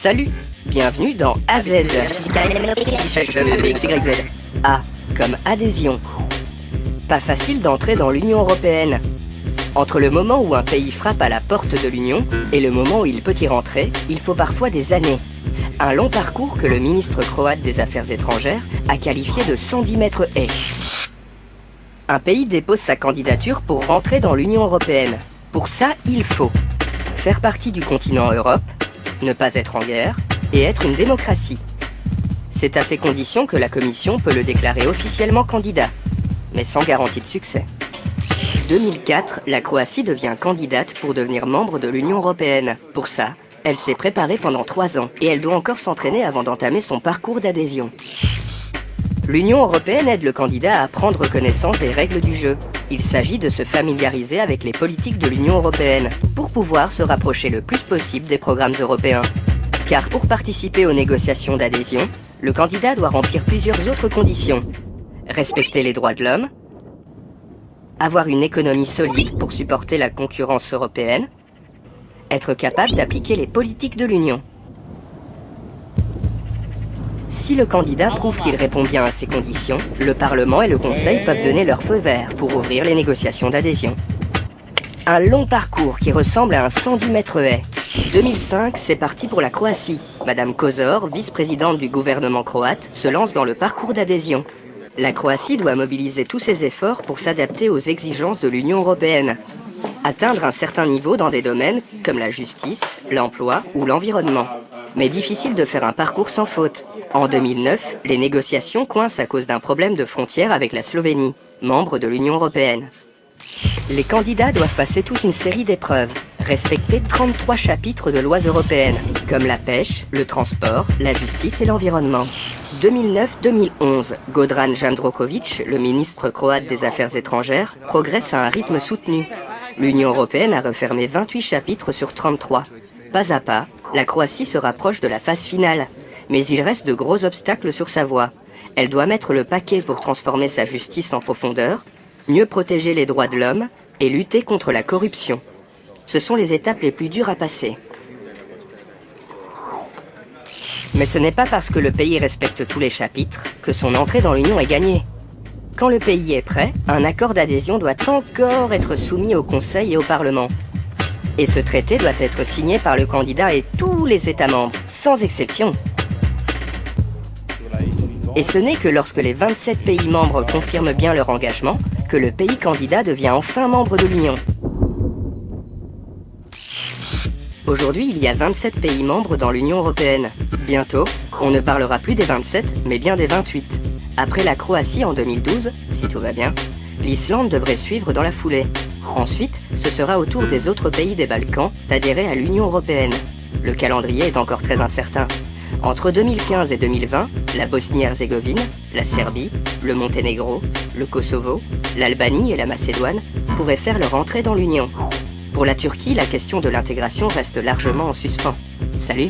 Salut, bienvenue dans AZ. XYZ. A comme adhésion. Pas facile d'entrer dans l'Union Européenne. Entre le moment où un pays frappe à la porte de l'Union et le moment où il peut y rentrer, il faut parfois des années. Un long parcours que le ministre croate des Affaires étrangères a qualifié de 110 mètres haies. Un pays dépose sa candidature pour rentrer dans l'Union Européenne. Pour ça, il faut faire partie du continent Europe, ne pas être en guerre et être une démocratie. C'est à ces conditions que la Commission peut le déclarer officiellement candidat, mais sans garantie de succès. 2004, la Croatie devient candidate pour devenir membre de l'Union Européenne. Pour ça, elle s'est préparée pendant 3 ans et elle doit encore s'entraîner avant d'entamer son parcours d'adhésion. L'Union Européenne aide le candidat à prendre connaissance des règles du jeu. Il s'agit de se familiariser avec les politiques de l'Union Européenne pour pouvoir se rapprocher le plus possible des programmes européens. Car pour participer aux négociations d'adhésion, le candidat doit remplir plusieurs autres conditions. Respecter les droits de l'homme, avoir une économie solide pour supporter la concurrence européenne, être capable d'appliquer les politiques de l'Union. Si le candidat prouve qu'il répond bien à ces conditions, le Parlement et le Conseil peuvent donner leur feu vert pour ouvrir les négociations d'adhésion. Un long parcours qui ressemble à un 110 mètres haies. 2005, c'est parti pour la Croatie. Madame Kosor, vice-présidente du gouvernement croate, se lance dans le parcours d'adhésion. La Croatie doit mobiliser tous ses efforts pour s'adapter aux exigences de l'Union européenne. Atteindre un certain niveau dans des domaines comme la justice, l'emploi ou l'environnement. Mais difficile de faire un parcours sans faute. En 2009, les négociations coincent à cause d'un problème de frontière avec la Slovénie, membre de l'Union européenne. Les candidats doivent passer toute une série d'épreuves, respecter 33 chapitres de lois européennes, comme la pêche, le transport, la justice et l'environnement. 2009-2011, Goran Jandroković, le ministre croate des Affaires étrangères, progresse à un rythme soutenu. L'Union européenne a refermé 28 chapitres sur 33. Pas à pas, la Croatie se rapproche de la phase finale. Mais il reste de gros obstacles sur sa voie. Elle doit mettre le paquet pour transformer sa justice en profondeur, mieux protéger les droits de l'homme et lutter contre la corruption. Ce sont les étapes les plus dures à passer. Mais ce n'est pas parce que le pays respecte tous les chapitres que son entrée dans l'Union est gagnée. Quand le pays est prêt, un accord d'adhésion doit encore être soumis au Conseil et au Parlement. Et ce traité doit être signé par le candidat et tous les États membres, sans exception. Et ce n'est que lorsque les 27 pays membres confirment bien leur engagement que le pays candidat devient enfin membre de l'Union. Aujourd'hui, il y a 27 pays membres dans l'Union Européenne. Bientôt, on ne parlera plus des 27, mais bien des 28. Après la Croatie en 2012, si tout va bien, l'Islande devrait suivre dans la foulée. Ensuite, ce sera au tour des autres pays des Balkans d'adhérer à l'Union Européenne. Le calendrier est encore très incertain. Entre 2015 et 2020, la Bosnie-Herzégovine, la Serbie, le Monténégro, le Kosovo, l'Albanie et la Macédoine pourraient faire leur entrée dans l'Union. Pour la Turquie, la question de l'intégration reste largement en suspens. Salut!